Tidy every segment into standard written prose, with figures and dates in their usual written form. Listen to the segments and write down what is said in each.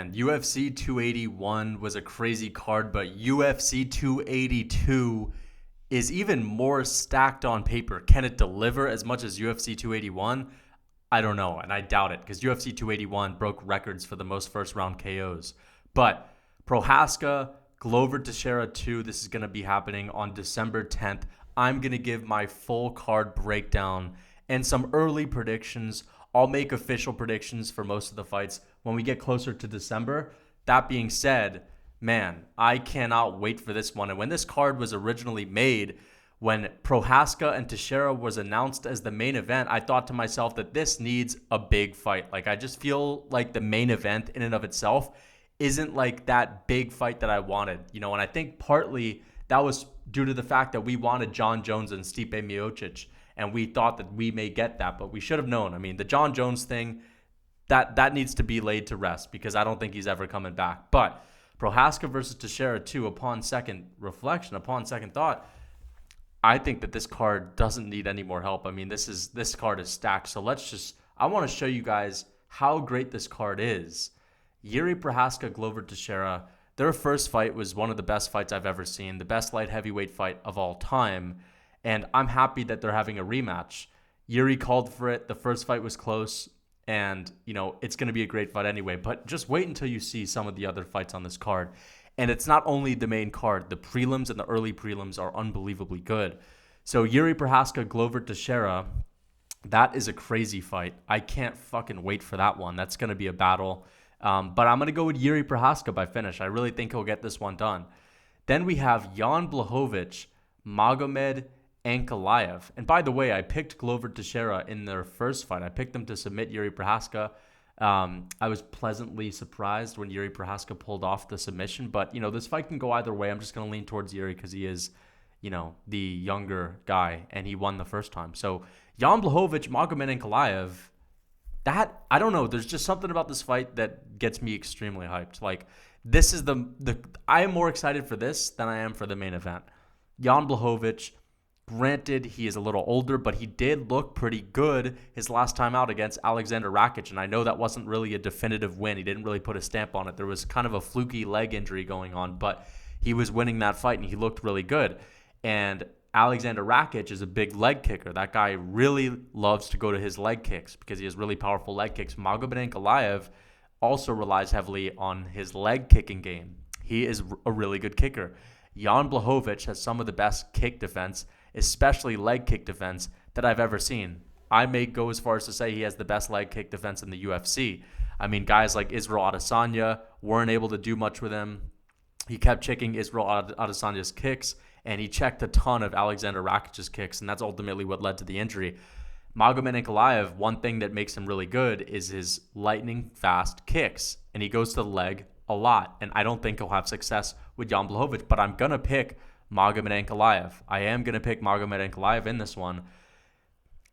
And UFC 281 was a crazy card, but UFC 282 is even more stacked on paper. Can it deliver as much as UFC 281? I don't know, and I doubt it because UFC 281 broke records for the most first round KOs. But Prohaska, Glover Teixeira 2, this is going to be happening on December 10th. I'm going to give my full card breakdown and some early predictions. I'll make official predictions for most of the fights when we get closer to December. That being said, man, I cannot wait for this one. And when this card was originally made, when Prohaska and Teixeira was announced as the main event, I thought to myself that this needs a big fight. Like, I just feel like the main event in and of itself isn't like that big fight that I wanted, and I think partly that was due to the fact that we wanted John Jones and Stipe Miocic, and we thought that we may get that, but we should have known. I mean, the John Jones thing, that needs to be laid to rest because I don't think he's ever coming back. But Prohaska versus Teixeira 2, upon second reflection, upon second thought, I think that this card doesn't need any more help. I mean, this card is stacked. So I want to show you guys how great this card is. Yuri Prohaska, Glover Teixeira, their first fight was one of the best fights I've ever seen, the best light heavyweight fight of all time. And I'm happy that they're having a rematch. Yuri called for it. The first fight was close. And, it's going to be a great fight anyway. But just wait until you see some of the other fights on this card. And it's not only the main card. The prelims and the early prelims are unbelievably good. So Yuri Prohaska, Glover Teixeira, that is a crazy fight. I can't fucking wait for that one. That's going to be a battle. But I'm going to go with Yuri Prohaska by finish. I really think he'll get this one done. Then we have Jan Blachowicz, Magomed Ankalaev. And by the way, I picked Glover Teixeira in their first fight. I picked them to submit Yuri Prohaska. I was pleasantly surprised when Yuri Prohaska pulled off the submission. But, this fight can go either way. I'm just going to lean towards Yuri because he is, the younger guy, and he won the first time. So Jan Blachowicz, Magomed Ankalaev, that, I don't know. There's just something about this fight that gets me extremely hyped. Like, this is I am more excited for this than I am for the main event. Jan Blachowicz, granted, he is a little older, but he did look pretty good his last time out against Alexander Rakic, and I know that wasn't really a definitive win. He didn't really put a stamp on it. There was kind of a fluky leg injury going on, but he was winning that fight, and he looked really good. And Alexander Rakic is a big leg kicker. That guy really loves to go to his leg kicks because he has really powerful leg kicks. Magomed Ankalaev also relies heavily on his leg kicking game. He is a really good kicker. Jan Blachowicz has some of the best kick defense, especially leg kick defense, that I've ever seen. I may go as far as to say he has the best leg kick defense in the UFC. I mean, guys like Israel Adesanya weren't able to do much with him. He kept checking Israel Adesanya's kicks, and he checked a ton of Alexander Rakic's kicks, and that's ultimately what led to the injury. Magomed Ankalaev, one thing that makes him really good is his lightning fast kicks, and he goes to the leg a lot, and I don't think he'll have success with Jan Blachowicz, but I'm going to pick Magomed Ankalaev. I am going to pick Magomed Ankalaev in this one,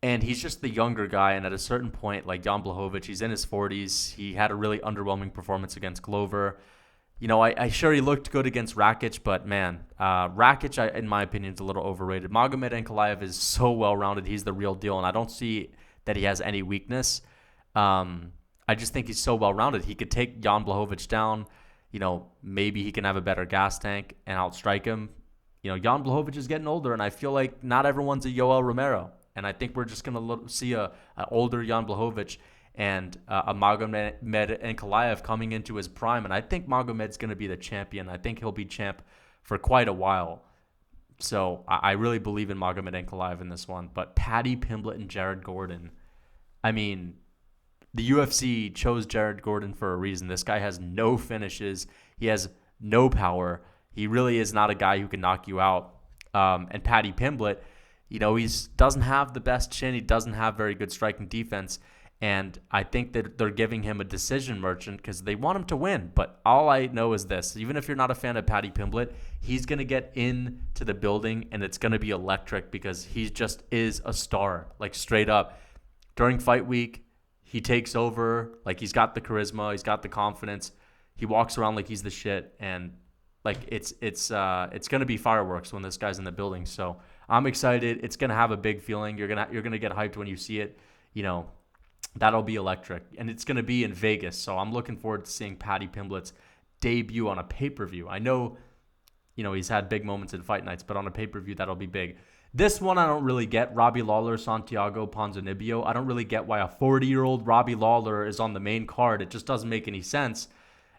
and he's just the younger guy, and at a certain point, like Jan Blachowicz, he's in his 40s. He had a really underwhelming performance against Glover. I sure he looked good against Rakic, but man, Rakic, in my opinion, is a little overrated. Magomed Ankalaev is so well-rounded. He's the real deal, and I don't see that he has any weakness. I just think he's so well-rounded. He could take Jan Blachowicz down. Maybe he can have a better gas tank and outstrike him. Jan Blachowicz is getting older, and I feel like not everyone's a Yoel Romero. And I think we're just going to see an older Jan Blachowicz and a Magomed Ankalaev coming into his prime. And I think Magomed's going to be the champion. I think he'll be champ for quite a while. So I really believe in Magomed Ankalaev in this one. But Paddy Pimblett and Jared Gordon, I mean, the UFC chose Jared Gordon for a reason. This guy has no finishes. He has no power. He really is not a guy who can knock you out. And Paddy Pimblett, he doesn't have the best chin. He doesn't have very good striking defense. And I think that they're giving him a decision merchant because they want him to win. But all I know is this. Even if you're not a fan of Paddy Pimblett, he's going to get into the building, and it's going to be electric because he just is a star, like straight up. During fight week, he takes over. Like, he's got the charisma. He's got the confidence. He walks around like he's the shit. And, like, it's going to be fireworks when this guy's in the building. So I'm excited. It's going to have a big feeling. You're gonna get hyped when you see it. That'll be electric. And it's going to be in Vegas. So I'm looking forward to seeing Paddy Pimblett's debut on a pay-per-view. I know, he's had big moments in fight nights, but on a pay-per-view, that'll be big. This one I don't really get. Robbie Lawler, Santiago Ponzinibbio. I don't really get why a 40-year-old Robbie Lawler is on the main card. It just doesn't make any sense.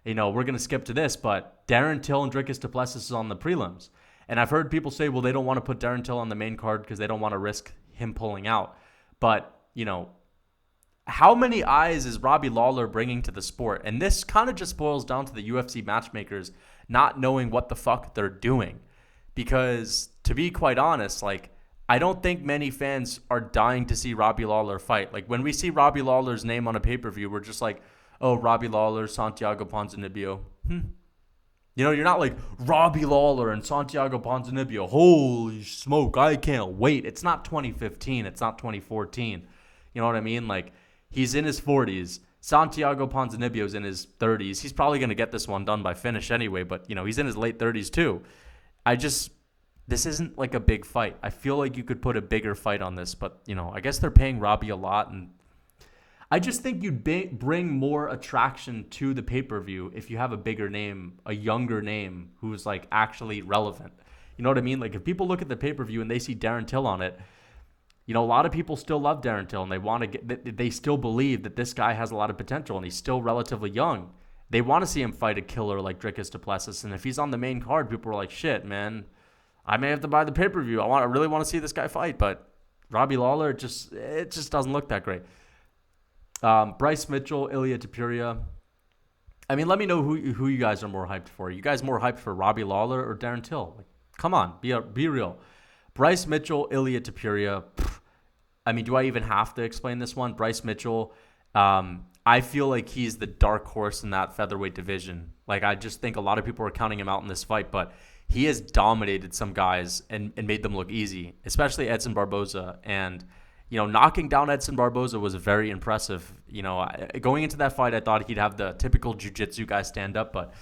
We're going to skip to this, but Darren Till and Dricus du Plessis is on the prelims. And I've heard people say, well, they don't want to put Darren Till on the main card because they don't want to risk him pulling out. But, how many eyes is Robbie Lawler bringing to the sport? And this kind of just boils down to the UFC matchmakers not knowing what the fuck they're doing. Because to be quite honest, I don't think many fans are dying to see Robbie Lawler fight. When we see Robbie Lawler's name on a pay-per-view, we're just like, oh, Robbie Lawler, Santiago Ponzinibbio. You're not like Robbie Lawler and Santiago Ponzinibbio. Holy smoke, I can't wait. It's not 2015. It's not 2014. You know what I mean? He's in his 40s. Santiago Ponzinibbio's in his 30s. He's probably going to get this one done by finish anyway, but, he's in his late 30s too. This isn't a big fight. I feel like you could put a bigger fight on this, but, I guess they're paying Robbie a lot, and I just think you'd bring more attraction to the pay-per-view if you have a bigger name, a younger name who's, actually relevant. You know what I mean? If people look at the pay-per-view and they see Darren Till on it, a lot of people still love Darren Till, and they still believe that this guy has a lot of potential, and he's still relatively young. They want to see him fight a killer like Dricus du Plessis, and if he's on the main card, people are like, shit, man, I may have to buy the pay-per-view. I really want to see this guy fight, but Robbie Lawler, it just doesn't look that great. Bryce Mitchell, Ilya Topuria. Let me know who you guys are more hyped for. Are you guys more hyped for Robbie Lawler or Darren Till? Come on, be real. Bryce Mitchell, Ilya Topuria. Do I even have to explain this one? Bryce Mitchell, I feel like he's the dark horse in that featherweight division. I just think a lot of people are counting him out in this fight, but he has dominated some guys and made them look easy, especially Edson Barboza. And, knocking down Edson Barboza was very impressive. Going into that fight, I thought he'd have the typical jiu-jitsu guy stand up, but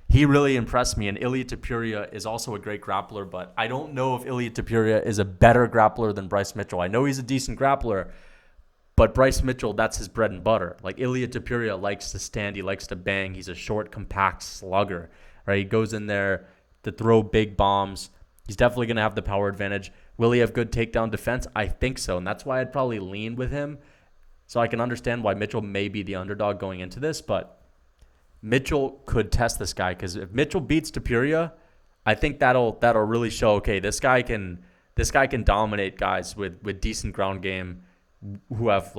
he really impressed me. And Ilya Topuria is also a great grappler, but I don't know if Ilya Topuria is a better grappler than Bryce Mitchell. I know he's a decent grappler, but Bryce Mitchell, that's his bread and butter. Ilya Topuria likes to stand. He likes to bang. He's a short, compact slugger. Right? He goes in there to throw big bombs. He's definitely going to have the power advantage. Will he have good takedown defense? I think so, and that's why I'd probably lean with him. So I can understand why Mitchell may be the underdog going into this, but Mitchell could test this guy, because if Mitchell beats Topuria, I think that'll really show, okay, this guy can dominate guys with decent ground game, who have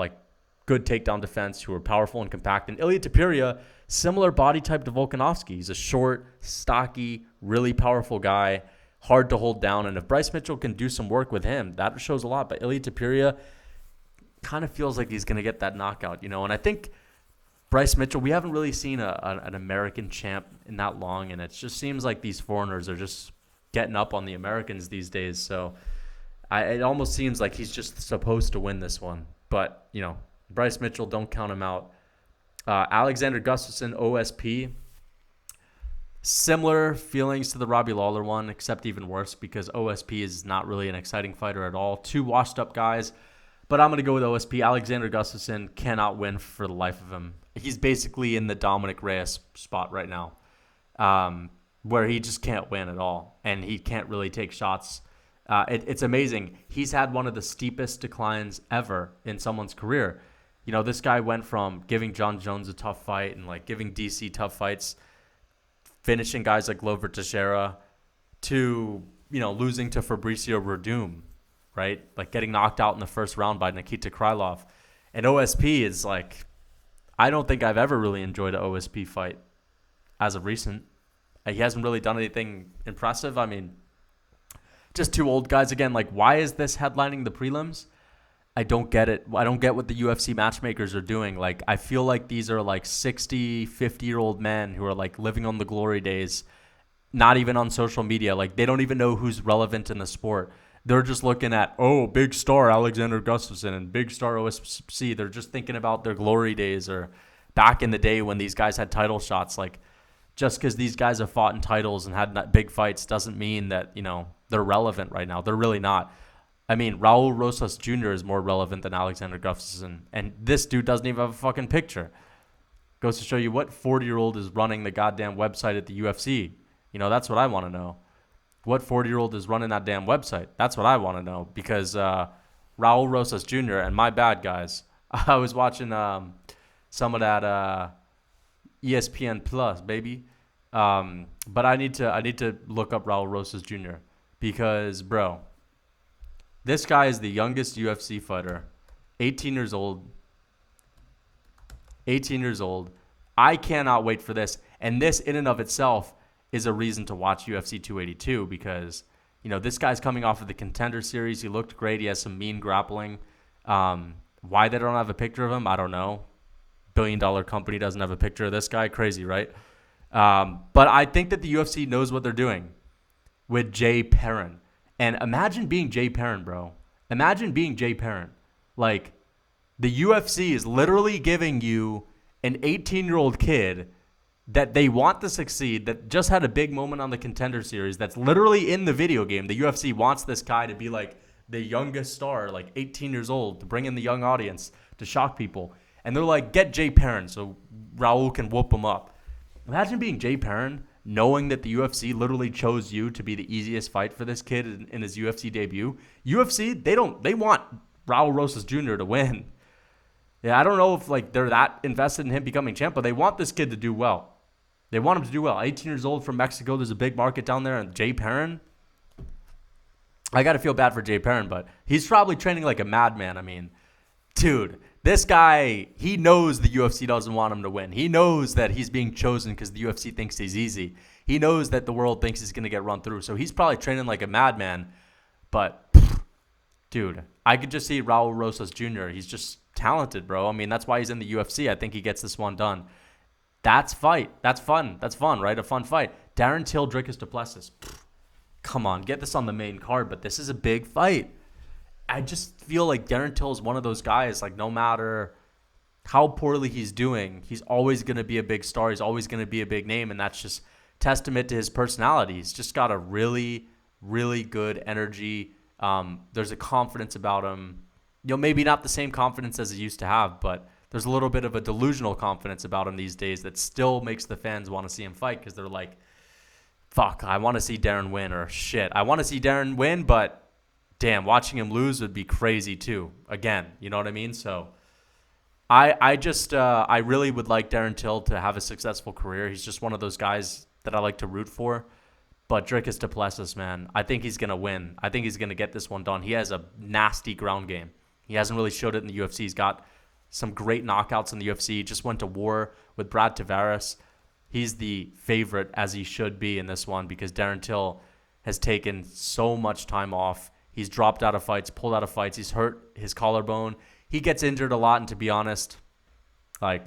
good takedown defense, who are powerful and compact. And Ilya Topuria, similar body type to Volkanovski. He's a short, stocky, really powerful guy, hard to hold down. And if Bryce Mitchell can do some work with him, that shows a lot. But Ilya Topuria kind of feels like he's going to get that knockout, And I think Bryce Mitchell, we haven't really seen an American champ in that long, and it just seems like these foreigners are just getting up on the Americans these days. So it almost seems like he's just supposed to win this one. But, Bryce Mitchell, don't count him out. Alexander Gustafsson, OSP. Similar feelings to the Robbie Lawler one, except even worse, because OSP is not really an exciting fighter at all. Two washed-up guys, but I'm going to go with OSP. Alexander Gustafsson cannot win for the life of him. He's basically in the Dominic Reyes spot right now, where he just can't win at all, and he can't really take shots. It's amazing. He's had one of the steepest declines ever in someone's career. This guy went from giving John Jones a tough fight and giving DC tough fights, finishing guys like Glover Teixeira, to losing to Fabricio Verdum, right? Getting knocked out in the first round by Nikita Krylov. And OSP is I don't think I've ever really enjoyed an OSP fight as of recent. He hasn't really done anything impressive. Just two old guys again. Why is this headlining the prelims? I don't get it. I don't get what the UFC matchmakers are doing. I feel like these are 60, 50-year-old men who are living on the glory days, not even on social media. They don't even know who's relevant in the sport. They're just looking at, big star Alexander Gustafsson and big star OSP. They're just thinking about their glory days, or back in the day when these guys had title shots. Just because these guys have fought in titles and had big fights doesn't mean that, they're relevant right now. They're really not. I mean, Raul Rosas Jr. is more relevant than Alexander Gustafsson, and this dude doesn't even have a fucking picture. Goes to show you what 40-year-old is running the goddamn website at the UFC. That's what I want to know. What 40-year-old is running that damn website? That's what I want to know, because Raul Rosas Jr. and my bad guys. I was watching some of that ESPN Plus, baby. But I need to look up Raul Rosas Jr. because, bro, this guy is the youngest UFC fighter, 18 years old. 18 years old. I cannot wait for this. And this in and of itself is a reason to watch UFC 282 because, this guy's coming off of the Contender Series. He looked great. He has some mean grappling. Why they don't have a picture of him, I don't know. Billion-dollar company doesn't have a picture of this guy. Crazy, right? But I think that the UFC knows what they're doing with Jay Perrin. And imagine being Jay Perrin, bro. Imagine being Jay Perrin. Like, the UFC is literally giving you an 18-year-old kid that they want to succeed, that just had a big moment on the Contender Series, that's literally in the video game. The UFC wants this guy to be like the youngest star, like 18 years old, to bring in the young audience, to shock people. And they're like, get Jay Perrin so Raul can whoop him up. Imagine being Jay Perrin, knowing that the UFC literally chose you to be the easiest fight for this kid in his UFC debut. UFC, they want Raul Rosas Jr. to win. Yeah, I don't know if they're that invested in him becoming champ, but they want this kid to do well. They want him to do well. 18 years old from Mexico. There's a big market down there. And Jay Perrin, I got to feel bad for Jay Perrin, but he's probably training like a madman. I mean, dude, this guy, he knows the UFC doesn't want him to win. He knows that he's being chosen because the UFC thinks he's easy. He knows that the world thinks he's going to get run through. So he's probably training like a madman. But, dude, I could just see Raul Rosas Jr. He's just talented, bro. I mean, that's why he's in the UFC. I think he gets this one done. That's fight. That's fun. That's fun, right? A fun fight. Darren Till, Dricus du Plessis. Come on, get this on the main card, but this is a big fight. I just feel like Darren Till is one of those guys, like no matter how poorly he's doing, he's always going to be a big star. He's always going to be a big name, and that's just testament to his personality. He's just got a really, really good energy. There's a confidence about him. Maybe not the same confidence as he used to have, but there's a little bit of a delusional confidence about him these days that still makes the fans want to see him fight because they're like, fuck, I want to see Darren win, or shit, I want to see Darren win, but damn, watching him lose would be crazy too. Again, you know what I mean? So I really would like Darren Till to have a successful career. He's just one of those guys that I like to root for. But Dricus du Plessis, man, I think he's going to win. I think he's going to get this one done. He has a nasty ground game. He hasn't really showed it in the UFC. He's got some great knockouts in the UFC. He just went to war with Brad Tavares. He's the favorite, as he should be in this one, because Darren Till has taken so much time off. He's dropped out of fights, pulled out of fights. He's hurt his collarbone. He gets injured a lot, and to be honest, I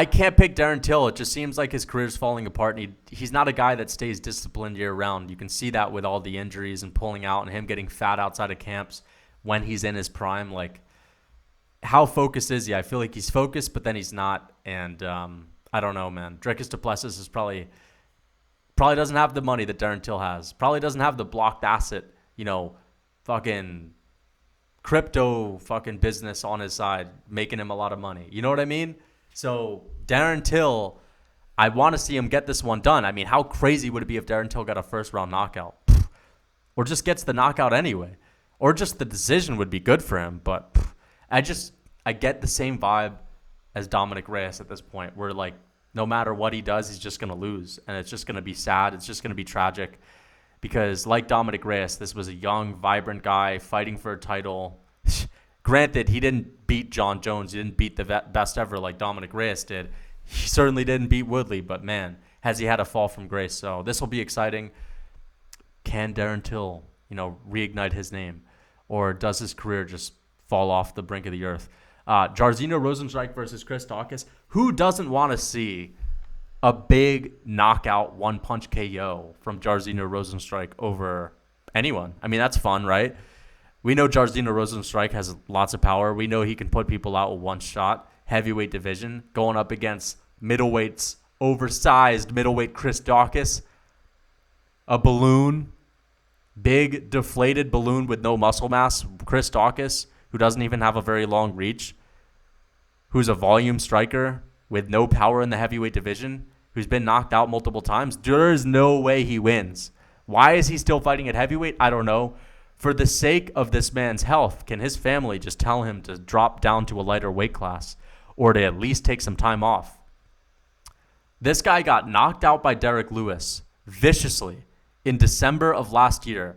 can't pick Darren Till. It just seems like his career's falling apart, and he's not a guy that stays disciplined year-round. You can see that with all the injuries and pulling out and him getting fat outside of camps when he's in his prime. How focused is he? I feel like he's focused, but then he's not, and I don't know, man. Dricus du Plessis is probably doesn't have the money that Darren Till has. Probably doesn't have the blocked asset, fucking crypto fucking business on his side, making him a lot of money. You know what I mean? So Darren Till, I want to see him get this one done. I mean, how crazy would it be if Darren Till got a first-round knockout? Or just gets the knockout anyway. Or just the decision would be good for him. But I get the same vibe as Dominic Reyes at this point, where no matter what he does, he's just going to lose. And it's just going to be sad. It's just going to be tragic. Because like Dominic Reyes, this was a young, vibrant guy fighting for a title. Granted, he didn't beat John Jones. He didn't beat the best ever like Dominic Reyes did. He certainly didn't beat Woodley, but man, has he had a fall from grace. So this will be exciting. Can Darren Till, reignite his name? Or does his career just fall off the brink of the earth? Jairzinho Rozenstruik versus Chris Daukaus. Who doesn't want to see a big knockout one-punch KO from Jairzinho Rozenstruik over anyone? I mean, that's fun, right? We know Jairzinho Rozenstruik has lots of power. We know he can put people out with one shot. Heavyweight division, going up against middleweights, oversized middleweight Chris Daukaus, a balloon. big deflated balloon with no muscle mass, Chris Daukaus, who doesn't even have a very long reach, who's a volume striker with no power in the heavyweight division, who's been knocked out multiple times, there's no way he wins. Why is he still fighting at heavyweight? I don't know. For the sake of this man's health, can his family just tell him to drop down to a lighter weight class or to at least take some time off? This guy got knocked out by Derek Lewis viciously in December of last year.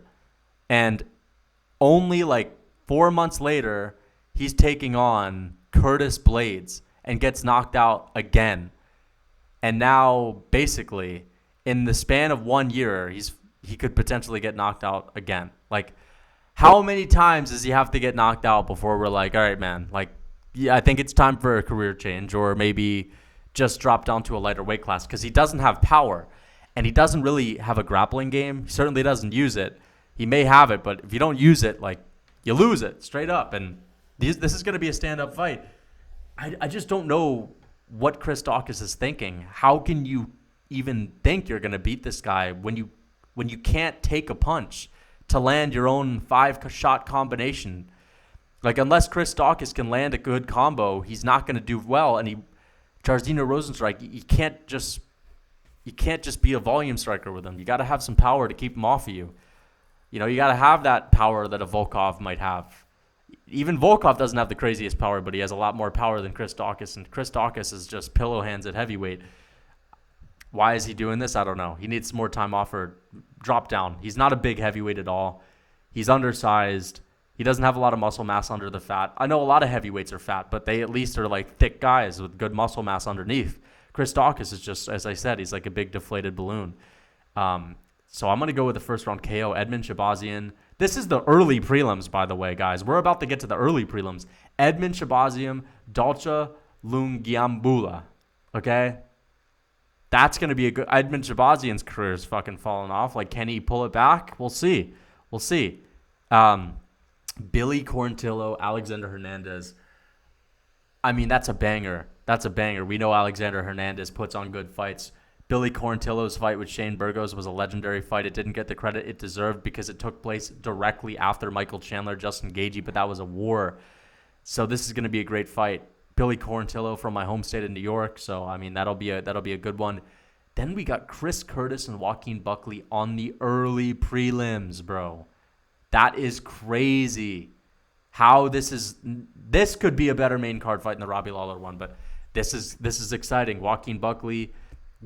And only like 4 months later, he's taking on Curtis Blades and gets knocked out again. And now, basically, in the span of 1 year, he could potentially get knocked out again. Like, how many times does he have to get knocked out before we're like, all right, man, like, yeah, I think it's time for a career change, or maybe just drop down to a lighter weight class? Because he doesn't have power, and he doesn't really have a grappling game. He certainly doesn't use it. He may have it, but if you don't use it, like, you lose it straight up. And this is going to be a stand-up fight. I just don't know what Chris Daukaus is thinking. How can you even think you're going to beat this guy when you can't take a punch to land your own 5-shot combination? Like, unless Chris Daukaus can land a good combo, he's not going to do well. And Jairzinho Rozenstruik, you can't just be a volume striker with him. You got to have some power to keep him off of you. You know, you got to have that power that a Volkov might have. Even Volkov doesn't have the craziest power, but he has a lot more power than Chris Daukaus. And Chris Daukaus is just pillow hands at heavyweight. Why is he doing this? I don't know. He needs more time off or drop down. He's not a big heavyweight at all. He's undersized. He doesn't have a lot of muscle mass under the fat. I know a lot of heavyweights are fat, but they at least are like thick guys with good muscle mass underneath. Chris Daukaus is just, as I said, he's like a big deflated balloon. So I'm going to go with the first round KO, Edmund Shabazian. This is the early prelims, by the way, guys. We're about to get to the early prelims. Edmund Shabazian, Dalcha Lungiambula. Okay? That's going to be a good... Edmund Shabazian's career is fucking falling off. Like, can he pull it back? We'll see. Billy Quarantillo, Alexander Hernandez. I mean, that's a banger. We know Alexander Hernandez puts on good fights. Billy Quarantillo's fight with Shane Burgos was a legendary fight. It didn't get the credit it deserved because it took place directly after Michael Chandler, Justin Gaethje, but that was a war. So this is going to be a great fight. Billy Quarantillo from my home state of New York. So, I mean, that'll be a good one. Then we got Chris Curtis and Joaquin Buckley on the early prelims, bro. That is crazy. How this could be a better main card fight than the Robbie Lawler one, but this is exciting. Joaquin Buckley,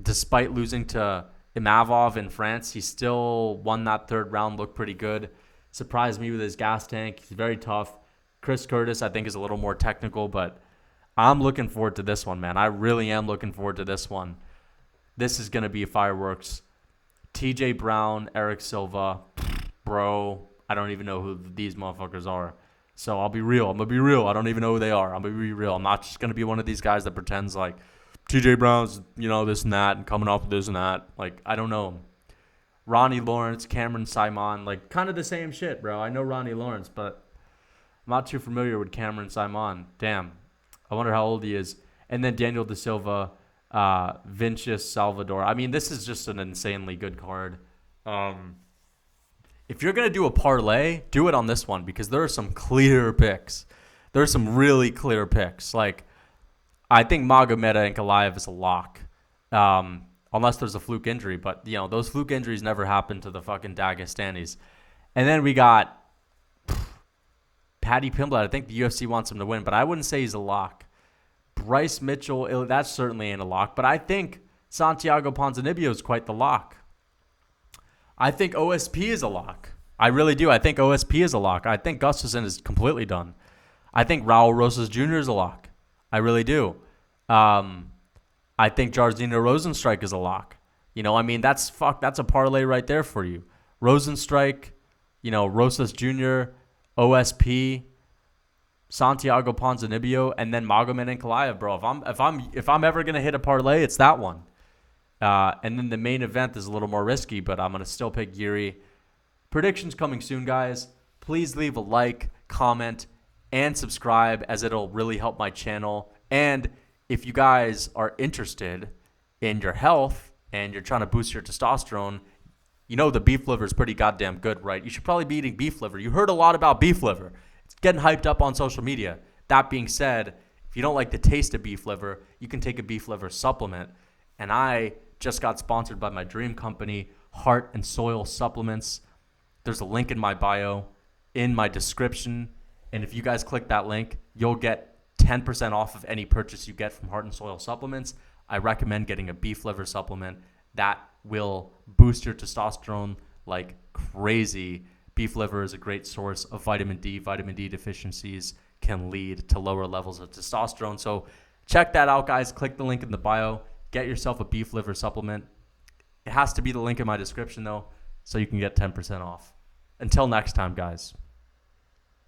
despite losing to Imavov in France, he still won that third round, looked pretty good. Surprised me with his gas tank. He's very tough. Chris Curtis, I think, is a little more technical, but I'm looking forward to this one, man. I really am looking forward to this one. This is going to be fireworks. TJ Brown, Eric Silva, bro, I don't even know who these motherfuckers are. So I'll be real. I'm going to be real. I don't even know who they are. I'm going to be real. I'm not just going to be one of these guys that pretends like TJ Brown's, this and that and coming off with this and that. Like, I don't know him. Ronnie Lawrence, Cameron Simon, like kind of the same shit, bro. I know Ronnie Lawrence, but I'm not too familiar with Cameron Simon. Damn. I wonder how old he is. And then Daniel Da Silva, Vincius Salvador. I mean, this is just an insanely good card. If you're going to do a parlay, do it on this one because there are some clear picks. There are some really clear picks. Like, I think Magomeda Ankalaev is a lock. Unless there's a fluke injury. But, those fluke injuries never happen to the fucking Dagestanis. And then we got Paddy Pimblett. I think the UFC wants him to win, but I wouldn't say he's a lock. Bryce Mitchell, that certainly ain't a lock. But I think Santiago Ponzinibbio is quite the lock. I think OSP is a lock. I really do. I think OSP is a lock. I think Gustafsson is completely done. I think Raul Rosas Jr. is a lock. I really do. I think Jairzinho Rozenstruik is a lock. That's a parlay right there for you. Rozenstruik, Rosas Jr., OSP, Santiago Ponzinibbio, and then Magomed Ankalaev, bro. If I'm ever gonna hit a parlay, it's that one. And then the main event is a little more risky, but I'm gonna still pick Yuri. Predictions coming soon, guys. Please leave a like, comment, and subscribe, as it'll really help my channel. And if you guys are interested in your health and you're trying to boost your testosterone, You know the beef liver is pretty goddamn good, right? You should probably be eating beef liver. You heard a lot about beef liver. It's getting hyped up on social media. That being said, if you don't like the taste of beef liver, you can take a beef liver supplement. And I just got sponsored by my dream company, Heart and Soil Supplements. There's a link in my bio, in my description. And if you guys click that link, you'll get 10% off of any purchase you get from Heart and Soil Supplements. I recommend getting a beef liver supplement. That will boost your testosterone like crazy. Beef liver is a great source of vitamin D. Vitamin D deficiencies can lead to lower levels of testosterone. So check that out, guys. Click the link in the bio. Get yourself a beef liver supplement. It has to be the link in my description, though, so you can get 10% off. Until next time, guys.